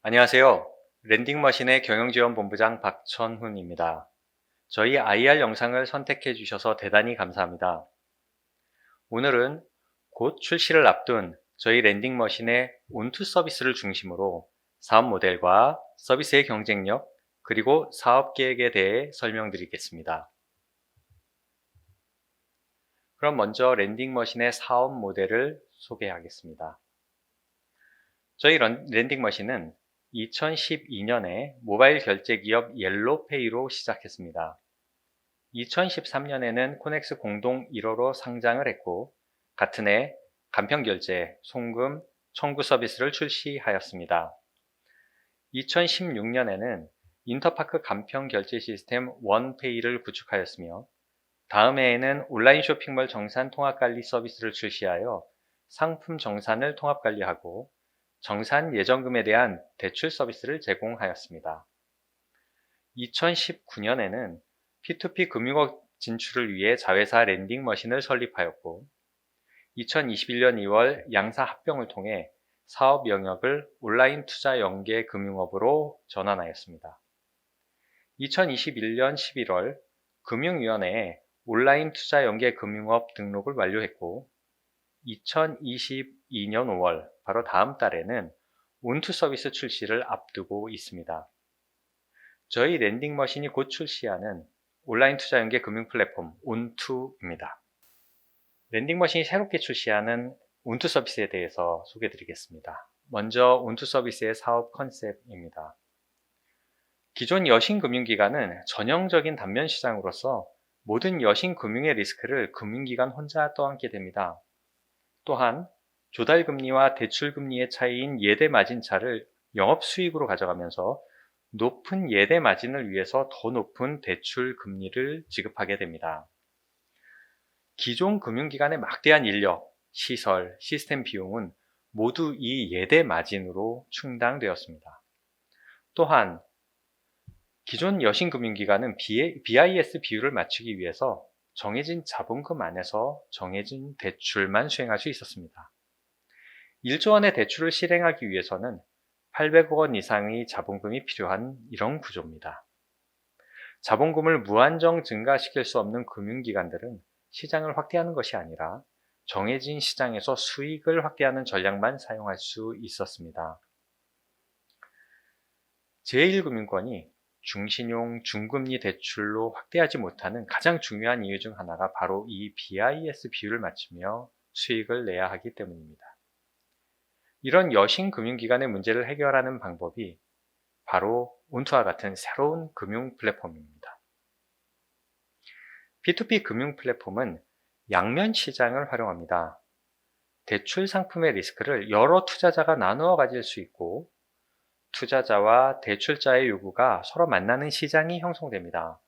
안녕하세요. 랜딩머신의 경영지원본부장 박천훈입니다. 저희 IR 영상을 선택해 주셔서 대단히 감사합니다. 오늘은 곧 출시를 앞둔 저희 랜딩머신의 온투 서비스를 중심으로 사업 모델과 서비스의 경쟁력, 그리고 사업 계획에 대해 설명드리겠습니다. 그럼 먼저 랜딩머신의 사업 모델을 소개하겠습니다. 저희 랜딩머신은 2012년에 모바일 결제 기업 옐로페이로 시작했습니다. 2013년에는 코넥스 공동 1호로 상장을 했고, 같은 해 간편결제, 송금, 청구 서비스를 출시하였습니다. 2016년에는 인터파크 간편결제 시스템 원페이를 구축하였으며, 다음 해에는 온라인 쇼핑몰 정산 통합관리 서비스를 출시하여 상품 정산을 통합관리하고 정산 예정금에 대한 대출 서비스를 제공하였습니다. 2019년에는 P2P 금융업 진출을 위해 자회사 랜딩머신을 설립하였고, 2021년 2월 양사 합병을 통해 사업 영역을 온라인 투자 연계 금융업으로 전환하였습니다. 2021년 11월 금융위원회에 온라인 투자 연계 금융업 등록을 완료했고, 2022년 5월, 바로 다음 달에는 온투 서비스 출시를 앞두고 있습니다. 저희 랜딩머신이 곧 출시하는 온라인 투자 연계 금융 플랫폼 온투입니다. 랜딩머신이 새롭게 출시하는 온투 서비스에 대해서 소개드리겠습니다. 먼저 온투 서비스의 사업 컨셉입니다. 기존 여신금융기관은 전형적인 단면 시장으로서 모든 여신금융의 리스크를 금융기관 혼자 떠안게 됩니다. 또한 조달금리와 대출금리의 차이인 예대마진차를 영업수익으로 가져가면서 높은 예대마진을 위해서 더 높은 대출금리를 지급하게 됩니다. 기존 금융기관의 막대한 인력, 시설, 시스템 비용은 모두 이 예대마진으로 충당되었습니다. 또한 기존 여신금융기관은 BIS 비율을 맞추기 위해서 정해진 자본금 안에서 정해진 대출만 수행할 수 있었습니다. 1조 원의 대출을 실행하기 위해서는 800억 원 이상의 자본금이 필요한 이런 구조입니다. 자본금을 무한정 증가시킬 수 없는 금융기관들은 시장을 확대하는 것이 아니라 정해진 시장에서 수익을 확대하는 전략만 사용할 수 있었습니다. 제1금융권이 중신용, 중금리 대출로 확대하지 못하는 가장 중요한 이유 중 하나가 바로 이 BIS 비율을 맞추며 수익을 내야 하기 때문입니다. 이런 여신금융기관의 문제를 해결하는 방법이 바로 온투와 같은 새로운 금융 플랫폼입니다. P2P 금융 플랫폼은 양면 시장을 활용합니다. 대출 상품의 리스크를 여러 투자자가 나누어 가질 수 있고, 투자자와 대출자의 요구가 서로 만나는 시장이 형성됩니다.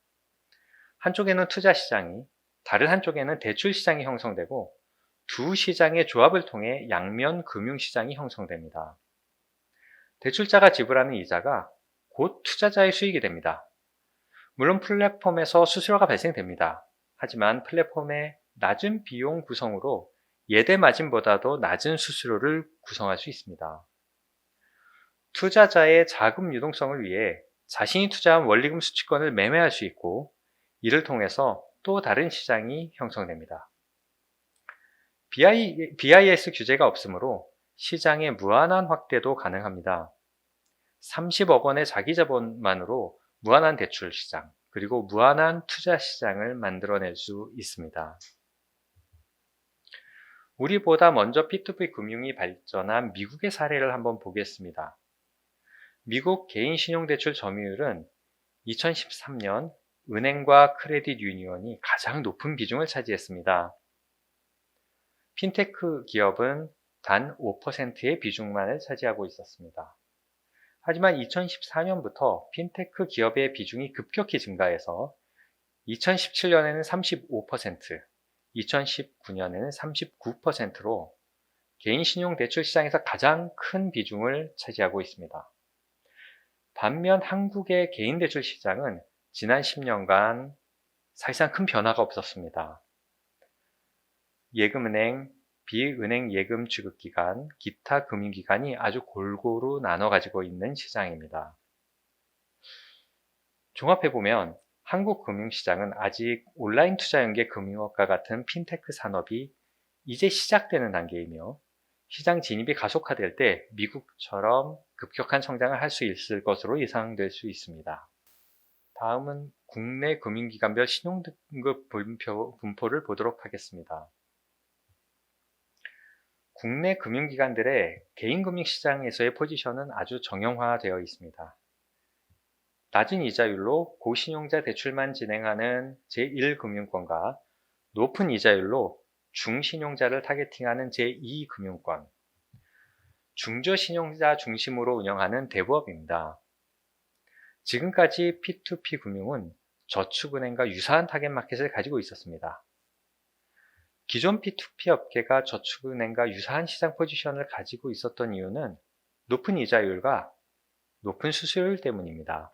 한쪽에는 투자 시장이, 다른 한쪽에는 대출 시장이 형성되고, 두 시장의 조합을 통해 양면 금융시장이 형성됩니다. 대출자가 지불하는 이자가 곧 투자자의 수익이 됩니다. 물론 플랫폼에서 수수료가 발생됩니다. 하지만 플랫폼의 낮은 비용 구성으로 예대 마진보다도 낮은 수수료를 구성할 수 있습니다. 투자자의 자금 유동성을 위해 자신이 투자한 원리금 수취권을 매매할 수 있고, 이를 통해서 또 다른 시장이 형성됩니다. BIS 규제가 없으므로 시장의 무한한 확대도 가능합니다. 30억 원의 자기 자본만으로 무한한 대출 시장, 그리고 무한한 투자 시장을 만들어낼 수 있습니다. 우리보다 먼저 P2P 금융이 발전한 미국의 사례를 한번 보겠습니다. 미국 개인신용대출 점유율은 2013년 은행과 크레딧 유니온이 가장 높은 비중을 차지했습니다. 핀테크 기업은 단 5%의 비중만을 차지하고 있었습니다. 하지만 2014년부터 핀테크 기업의 비중이 급격히 증가해서 2017년에는 35%, 2019년에는 39%로 개인신용대출 시장에서 가장 큰 비중을 차지하고 있습니다. 반면 한국의 개인대출 시장은 지난 10년간 사실상 큰 변화가 없었습니다. 예금은행, 비은행 예금 지급기관, 기타 금융기관이 아주 골고루 나눠 가지고 있는 시장입니다. 종합해보면 한국 금융시장은 아직 온라인 투자 연계 금융업과 같은 핀테크 산업이 이제 시작되는 단계이며 시장 진입이 가속화될 때 미국처럼 급격한 성장을 할 수 있을 것으로 예상될 수 있습니다. 다음은 국내 금융기관별 신용등급 분포를 보도록 하겠습니다. 국내 금융기관들의 개인금융시장에서의 포지션은 아주 정형화되어 있습니다. 낮은 이자율로 고신용자 대출만 진행하는 제1금융권과 높은 이자율로 중신용자를 타겟팅하는 제2금융권, 중저신용자 중심으로 운영하는 대부업입니다. 지금까지 P2P 금융은 저축은행과 유사한 타겟마켓을 가지고 있었습니다. 기존 P2P 업계가 저축은행과 유사한 시장 포지션을 가지고 있었던 이유는 높은 이자율과 높은 수수료율 때문입니다.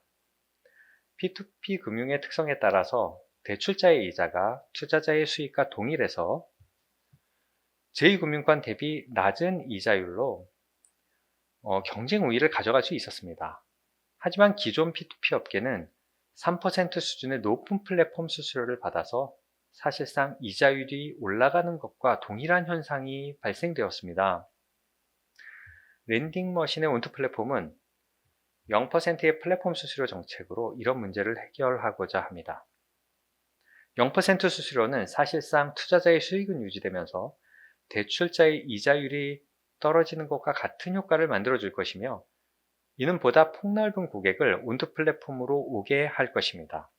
P2P 금융의 특성에 따라서 대출자의 이자가 투자자의 수익과 동일해서 제2금융권 대비 낮은 이자율로 경쟁 우위를 가져갈 수 있었습니다. 하지만 기존 P2P 업계는 3% 수준의 높은 플랫폼 수수료를 받아서 사실상 이자율이 올라가는 것과 동일한 현상이 발생되었습니다. 랜딩머신의 온투 플랫폼은 0%의 플랫폼 수수료 정책으로 이런 문제를 해결하고자 합니다. 0% 수수료는 사실상 투자자의 수익은 유지되면서 대출자의 이자율이 떨어지는 것과 같은 효과를 만들어줄 것이며 이는 보다 폭넓은 고객을 온투 플랫폼으로 오게 할 것입니다.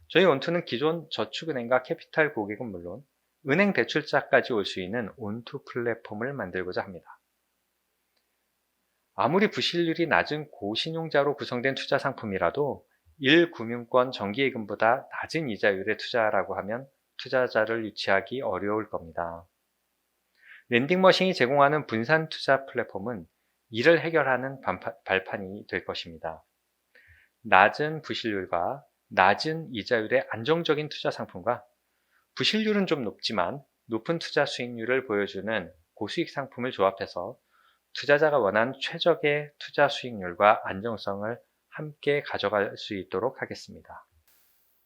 저희 온투는 기존 저축은행과 캐피탈 고객은 물론 은행 대출자까지 올 수 있는 온투 플랫폼을 만들고자 합니다. 아무리 부실률이 낮은 고신용자로 구성된 투자 상품이라도 1금융권 정기예금보다 낮은 이자율의 투자라고 하면 투자자를 유치하기 어려울 겁니다. 랜딩머신이 제공하는 분산 투자 플랫폼은 이를 해결하는 발판이 될 것입니다. 낮은 부실률과 낮은 이자율의 안정적인 투자 상품과 부실률은 좀 높지만 높은 투자 수익률을 보여주는 고수익 상품을 조합해서 투자자가 원하는 최적의 투자 수익률과 안정성을 함께 가져갈 수 있도록 하겠습니다.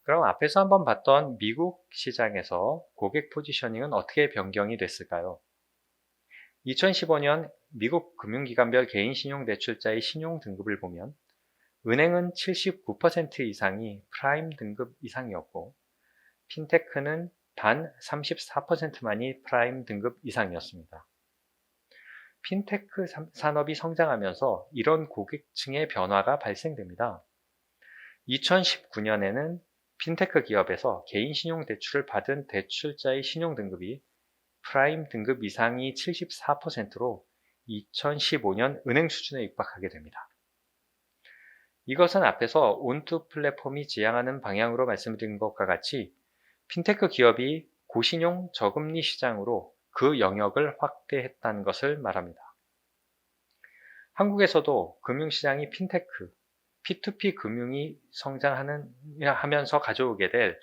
그럼 앞에서 한번 봤던 미국 시장에서 고객 포지셔닝은 어떻게 변경이 됐을까요? 2015년 미국 금융기관별 개인신용대출자의 신용등급을 보면 은행은 79% 이상이 프라임 등급 이상이었고 핀테크는 단 34%만이 프라임 등급 이상이었습니다. 핀테크 산업이 성장하면서 이런 고객층의 변화가 발생됩니다. 2019년에는 핀테크 기업에서 개인신용대출을 받은 대출자의 신용등급이 프라임 등급 이상이 74%로 2015년 은행 수준에 육박하게 됩니다. 이것은 앞에서 온투 플랫폼이 지향하는 방향으로 말씀드린 것과 같이 핀테크 기업이 고신용 저금리 시장으로 그 영역을 확대했다는 것을 말합니다. 한국에서도 금융시장이 핀테크, P2P 금융이 성장하면서 가져오게 될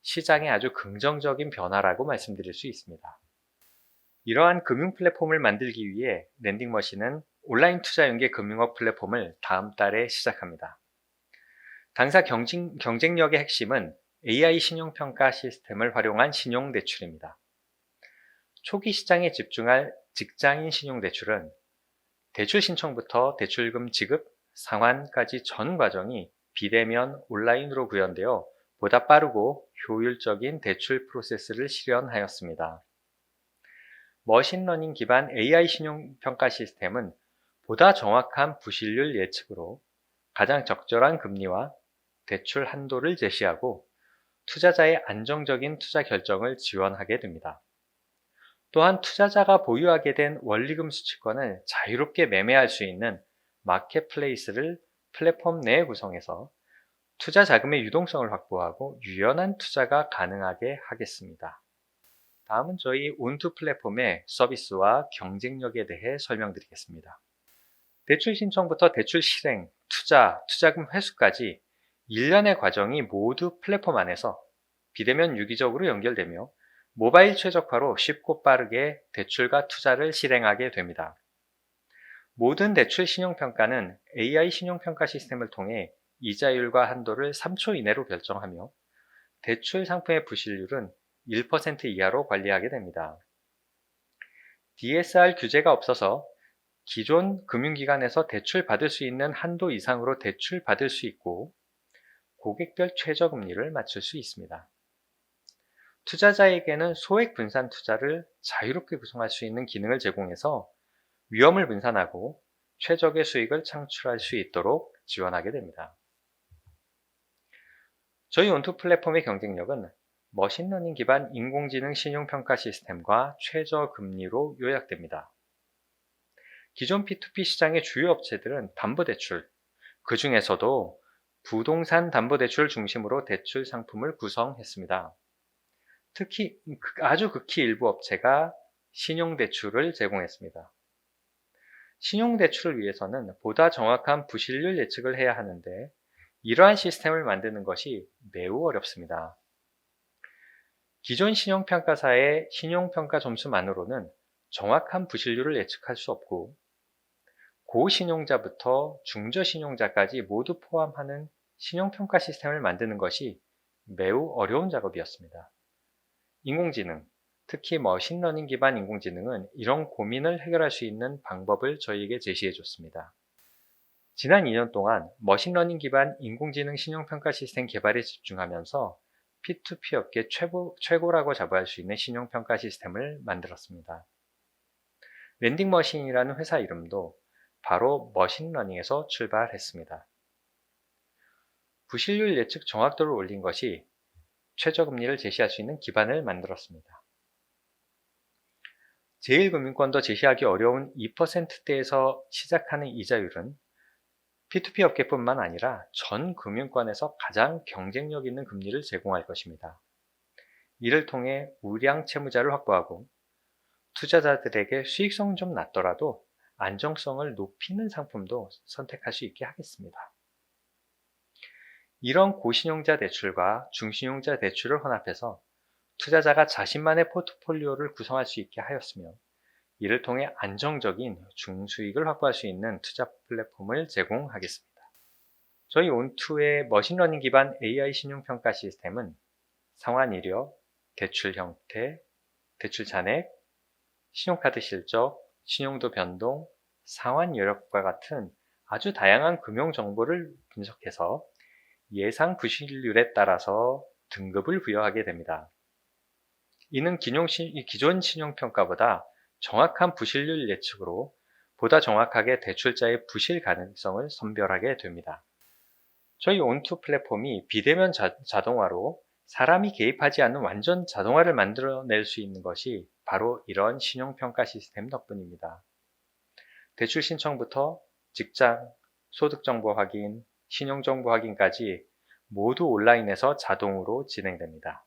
시장의 아주 긍정적인 변화라고 말씀드릴 수 있습니다. 이러한 금융 플랫폼을 만들기 위해 랜딩머신은 온라인 투자 연계 금융업 플랫폼을 다음 달에 시작합니다. 당사 경쟁력의 핵심은 AI 신용평가 시스템을 활용한 신용대출입니다. 초기 시장에 집중할 직장인 신용대출은 대출 신청부터 대출금 지급, 상환까지 전 과정이 비대면 온라인으로 구현되어 보다 빠르고 효율적인 대출 프로세스를 실현하였습니다. 머신러닝 기반 AI 신용평가 시스템은 보다 정확한 부실률 예측으로 가장 적절한 금리와 대출 한도를 제시하고 투자자의 안정적인 투자 결정을 지원하게 됩니다. 또한 투자자가 보유하게 된 원리금 수취권을 자유롭게 매매할 수 있는 마켓플레이스를 플랫폼 내에 구성해서 투자 자금의 유동성을 확보하고 유연한 투자가 가능하게 하겠습니다. 다음은 저희 온투 플랫폼의 서비스와 경쟁력에 대해 설명드리겠습니다. 대출 신청부터 대출 실행, 투자금 회수까지 일련의 과정이 모두 플랫폼 안에서 비대면 유기적으로 연결되며 모바일 최적화로 쉽고 빠르게 대출과 투자를 실행하게 됩니다. 모든 대출 신용평가는 AI 신용평가 시스템을 통해 이자율과 한도를 3초 이내로 결정하며 대출 상품의 부실률은 1% 이하로 관리하게 됩니다. DSR 규제가 없어서 기존 금융기관에서 대출 받을 수 있는 한도 이상으로 대출 받을 수 있고 고객별 최저금리를 맞출 수 있습니다. 투자자에게는 소액 분산 투자를 자유롭게 구성할 수 있는 기능을 제공해서 위험을 분산하고 최적의 수익을 창출할 수 있도록 지원하게 됩니다. 저희 온투 플랫폼의 경쟁력은 머신러닝 기반 인공지능 신용평가 시스템과 최저금리로 요약됩니다. 기존 P2P 시장의 주요 업체들은 담보대출, 그 중에서도 부동산 담보대출 중심으로 대출 상품을 구성했습니다. 특히 아주 극히 일부 업체가 신용대출을 제공했습니다. 신용대출을 위해서는 보다 정확한 부실률 예측을 해야 하는데 이러한 시스템을 만드는 것이 매우 어렵습니다. 기존 신용평가사의 신용평가 점수만으로는 정확한 부실률을 예측할 수 없고 고신용자부터 중저신용자까지 모두 포함하는 신용평가 시스템을 만드는 것이 매우 어려운 작업이었습니다. 인공지능, 특히 머신러닝 기반 인공지능은 이런 고민을 해결할 수 있는 방법을 저희에게 제시해 줬습니다. 지난 2년 동안 머신러닝 기반 인공지능 신용평가 시스템 개발에 집중하면서 P2P 업계 최고라고 자부할 수 있는 신용평가 시스템을 만들었습니다. 랜딩머신이라는 회사 이름도 바로 머신러닝에서 출발했습니다. 부실률 예측 정확도를 올린 것이 최저금리를 제시할 수 있는 기반을 만들었습니다. 제1금융권도 제시하기 어려운 2%대에서 시작하는 이자율은 P2P 업계뿐만 아니라 전 금융권에서 가장 경쟁력 있는 금리를 제공할 것입니다. 이를 통해 우량 채무자를 확보하고 투자자들에게 수익성은 좀 낮더라도 안정성을 높이는 상품도 선택할 수 있게 하겠습니다. 이런 고신용자 대출과 중신용자 대출을 혼합해서 투자자가 자신만의 포트폴리오를 구성할 수 있게 하였으며 이를 통해 안정적인 중수익을 확보할 수 있는 투자 플랫폼을 제공하겠습니다. 저희 온투의 머신러닝 기반 AI 신용평가 시스템은 상환 이력, 대출 형태, 대출 잔액, 신용카드 실적, 신용도 변동, 상환 여력과 같은 아주 다양한 금융 정보를 분석해서 예상 부실률에 따라서 등급을 부여하게 됩니다. 이는 기존 신용평가보다 정확한 부실률 예측으로 보다 정확하게 대출자의 부실 가능성을 선별하게 됩니다. 저희 온투 플랫폼이 비대면 자동화로 사람이 개입하지 않는 완전 자동화를 만들어낼 수 있는 것이 바로 이런 신용평가 시스템 덕분입니다. 대출 신청부터 직장, 소득정보 확인, 신용정보 확인까지 모두 온라인에서 자동으로 진행됩니다.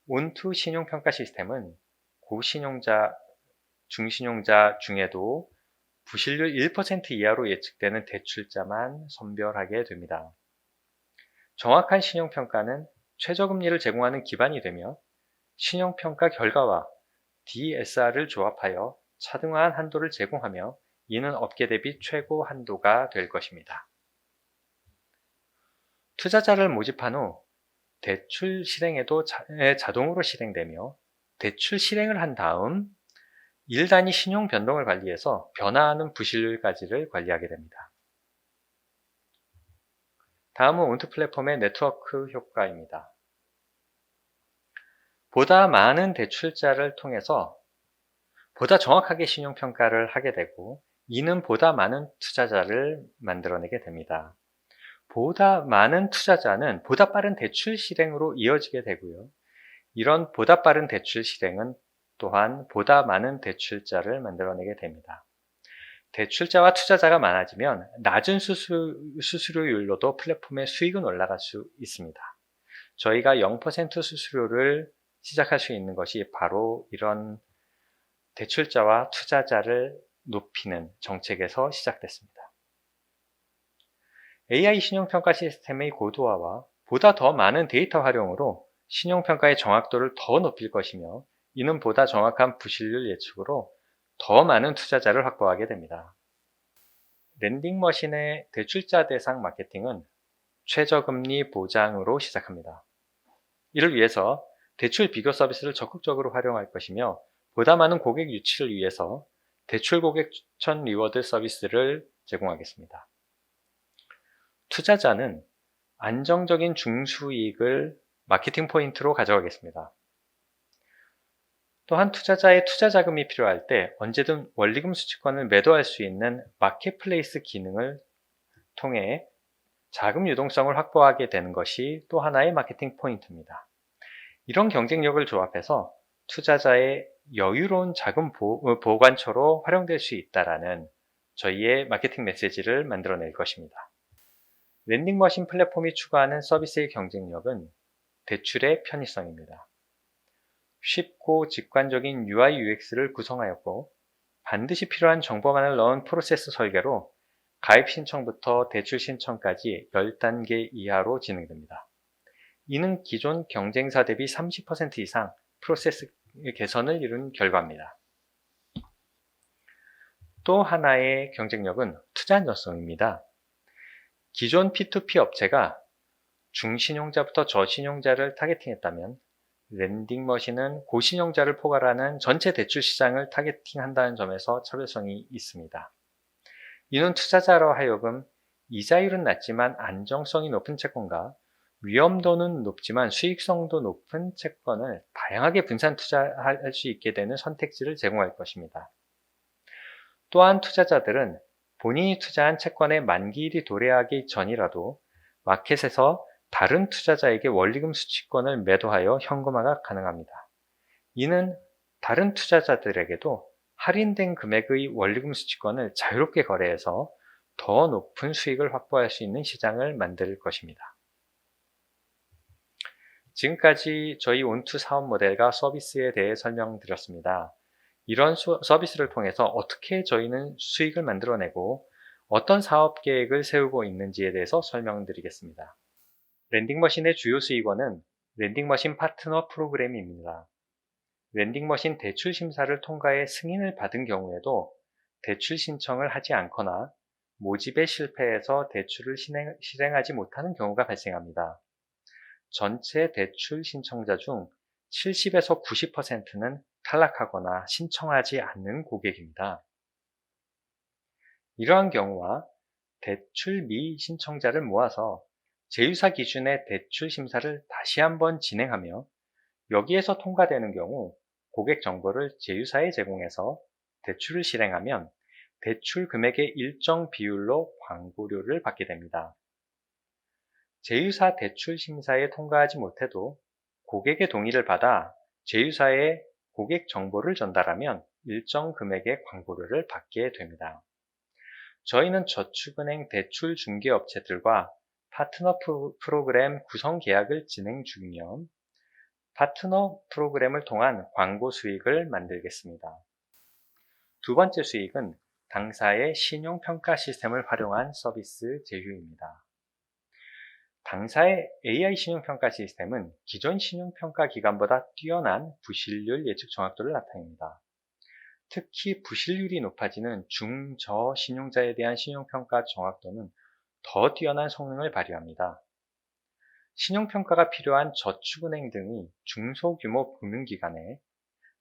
온투 신용평가 시스템은 고신용자, 중신용자 중에도 부실률 1% 이하로 예측되는 대출자만 선별하게 됩니다. 정확한 신용평가는 최저금리를 제공하는 기반이 되며 신용평가 결과와 DSR을 조합하여 차등화한 한도를 제공하며 이는 업계 대비 최고 한도가 될 것입니다. 투자자를 모집한 후 대출 실행에도 자동으로 실행되며 대출 실행을 한 다음 1단위 신용 변동을 관리해서 변화하는 부실률까지를 관리하게 됩니다. 다음은 온투 플랫폼의 네트워크 효과입니다. 보다 많은 대출자를 통해서 보다 정확하게 신용평가를 하게 되고 이는 보다 많은 투자자를 만들어내게 됩니다. 보다 많은 투자자는 보다 빠른 대출 실행으로 이어지게 되고요. 이런 보다 빠른 대출 실행은 또한 보다 많은 대출자를 만들어내게 됩니다. 대출자와 투자자가 많아지면 낮은 수수료율로도 플랫폼의 수익은 올라갈 수 있습니다. 저희가 0% 수수료를 시작할 수 있는 것이 바로 이런 대출자와 투자자를 높이는 정책에서 시작됐습니다. AI 신용평가 시스템의 고도화와 보다 더 많은 데이터 활용으로 신용평가의 정확도를 더 높일 것이며, 이는 보다 정확한 부실률 예측으로 더 많은 투자자를 확보하게 됩니다. 랜딩머신의 대출자 대상 마케팅은 최저금리 보장으로 시작합니다. 이를 위해서 대출 비교 서비스를 적극적으로 활용할 것이며, 보다 많은 고객 유치를 위해서 대출 고객 추천 리워드 서비스를 제공하겠습니다. 투자자는 안정적인 중수이익을 마케팅 포인트로 가져가겠습니다. 또한 투자자의 투자 자금이 필요할 때 언제든 원리금 수취권을 매도할 수 있는 마켓플레이스 기능을 통해 자금 유동성을 확보하게 되는 것이 또 하나의 마케팅 포인트입니다. 이런 경쟁력을 조합해서 투자자의 여유로운 자금 보관처로 활용될 수 있다는 저희의 마케팅 메시지를 만들어낼 것입니다. 랜딩머신 플랫폼이 추구하는 서비스의 경쟁력은 대출의 편의성입니다. 쉽고 직관적인 UI UX를 구성하였고, 반드시 필요한 정보만을 넣은 프로세스 설계로 가입 신청부터 대출 신청까지 10단계 이하로 진행됩니다. 이는 기존 경쟁사 대비 30% 이상 프로세스 개선을 이룬 결과입니다. 또 하나의 경쟁력은 투자 안전성입니다. 기존 P2P 업체가 중신용자부터 저신용자를 타겟팅했다면, 랜딩머신은 고신용자를 포괄하는 전체 대출 시장을 타겟팅한다는 점에서 차별성이 있습니다. 이는 투자자로 하여금 이자율은 낮지만 안정성이 높은 채권과 위험도는 높지만 수익성도 높은 채권을 다양하게 분산 투자할 수 있게 되는 선택지를 제공할 것입니다. 또한 투자자들은 본인이 투자한 채권의 만기일이 도래하기 전이라도 마켓에서 다른 투자자에게 원리금 수취권을 매도하여 현금화가 가능합니다. 이는 다른 투자자들에게도 할인된 금액의 원리금 수취권을 자유롭게 거래해서 더 높은 수익을 확보할 수 있는 시장을 만들 것입니다. 지금까지 저희 온투 사업 모델과 서비스에 대해 설명드렸습니다. 이런 서비스를 통해서 어떻게 저희는 수익을 만들어내고 어떤 사업 계획을 세우고 있는지에 대해서 설명드리겠습니다. 랜딩머신의 주요 수익원은 랜딩머신 파트너 프로그램입니다. 랜딩머신 대출 심사를 통과해 승인을 받은 경우에도 대출 신청을 하지 않거나 모집에 실패해서 대출을 실행하지 못하는 경우가 발생합니다. 전체 대출 신청자 중 70에서 90%는 탈락하거나 신청하지 않는 고객입니다. 이러한 경우와 대출 미신청자를 모아서 제휴사 기준의 대출 심사를 다시 한번 진행하며, 여기에서 통과되는 경우 고객 정보를 제휴사에 제공해서 대출을 실행하면 대출 금액의 일정 비율로 광고료를 받게 됩니다. 제휴사 대출 심사에 통과하지 못해도 고객의 동의를 받아 제휴사에 고객 정보를 전달하면 일정 금액의 광고료를 받게 됩니다. 저희는 저축은행 대출 중개업체들과 파트너 프로그램 구성 계약을 진행 중이며, 파트너 프로그램을 통한 광고 수익을 만들겠습니다. 두 번째 수익은 당사의 신용평가 시스템을 활용한 서비스 제휴입니다. 당사의 AI 신용평가 시스템은 기존 신용평가 기관보다 뛰어난 부실률 예측 정확도를 나타냅니다. 특히 부실률이 높아지는 중저 신용자에 대한 신용평가 정확도는 더 뛰어난 성능을 발휘합니다. 신용평가가 필요한 저축은행 등의 중소규모 금융기관에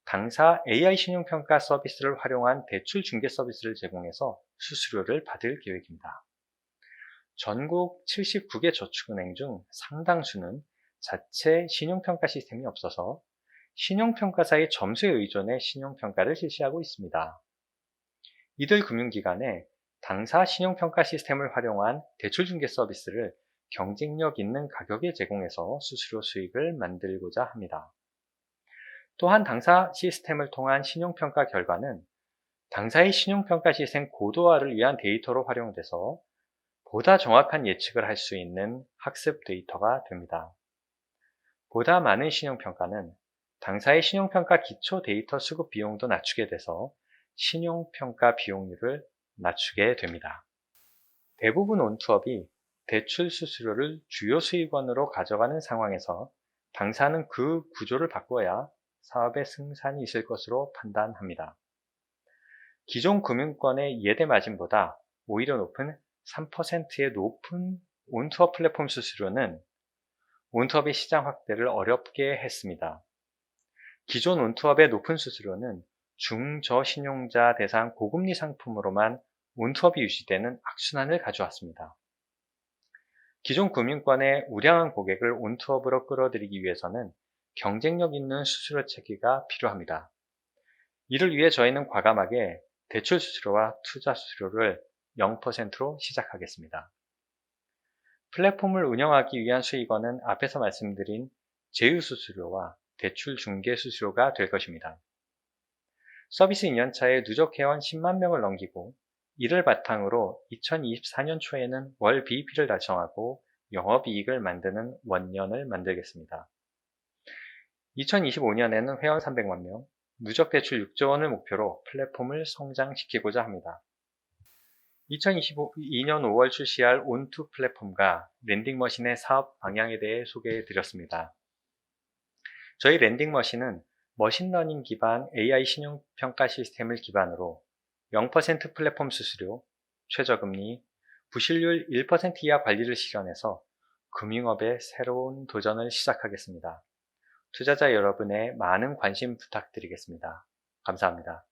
당사 AI 신용평가 서비스를 활용한 대출 중개 서비스를 제공해서 수수료를 받을 계획입니다. 전국 79개 저축은행 중 상당수는 자체 신용평가 시스템이 없어서 신용평가사의 점수에 의존해 신용평가를 실시하고 있습니다. 이들 금융기관에 당사 신용평가 시스템을 활용한 대출중개 서비스를 경쟁력 있는 가격에 제공해서 수수료 수익을 만들고자 합니다. 또한 당사 시스템을 통한 신용평가 결과는 당사의 신용평가 시스템 고도화를 위한 데이터로 활용돼서 보다 정확한 예측을 할 수 있는 학습 데이터가 됩니다. 보다 많은 신용평가는 당사의 신용평가 기초 데이터 수급 비용도 낮추게 돼서 신용평가 비용률을 낮추게 됩니다. 대부분 온투업이 대출 수수료를 주요 수익원으로 가져가는 상황에서 당사는 그 구조를 바꿔야 사업의 승산이 있을 것으로 판단합니다. 기존 금융권의 예대 마진보다 오히려 높은 3%의 높은 온투어 플랫폼 수수료는 온투업의 시장 확대를 어렵게 했습니다. 기존 온투업의 높은 수수료는 중저신용자 대상 고금리 상품으로만 온투업이 유지되는 악순환을 가져왔습니다. 기존 금융권의 우량한 고객을 온투업으로 끌어들이기 위해서는 경쟁력 있는 수수료 체계가 필요합니다. 이를 위해 저희는 과감하게 대출 수수료와 투자 수수료를 0%로 시작하겠습니다. 플랫폼을 운영하기 위한 수익원은 앞에서 말씀드린 제휴 수수료와 대출 중개 수수료가 될 것입니다. 서비스 2년차에 누적 회원 10만 명을 넘기고 이를 바탕으로 2024년 초에는 월 BEP를 달성하고 영업이익을 만드는 원년을 만들겠습니다. 2025년에는 회원 300만 명, 누적 대출 6조 원을 목표로 플랫폼을 성장시키고자 합니다. 2022년 5월 출시할 온투 플랫폼과 랜딩머신의 사업 방향에 대해 소개해 드렸습니다. 저희 랜딩머신은 머신러닝 기반 AI 신용평가 시스템을 기반으로 0% 플랫폼 수수료, 최저금리, 부실률 1% 이하 관리를 실현해서 금융업의 새로운 도전을 시작하겠습니다. 투자자 여러분의 많은 관심 부탁드리겠습니다. 감사합니다.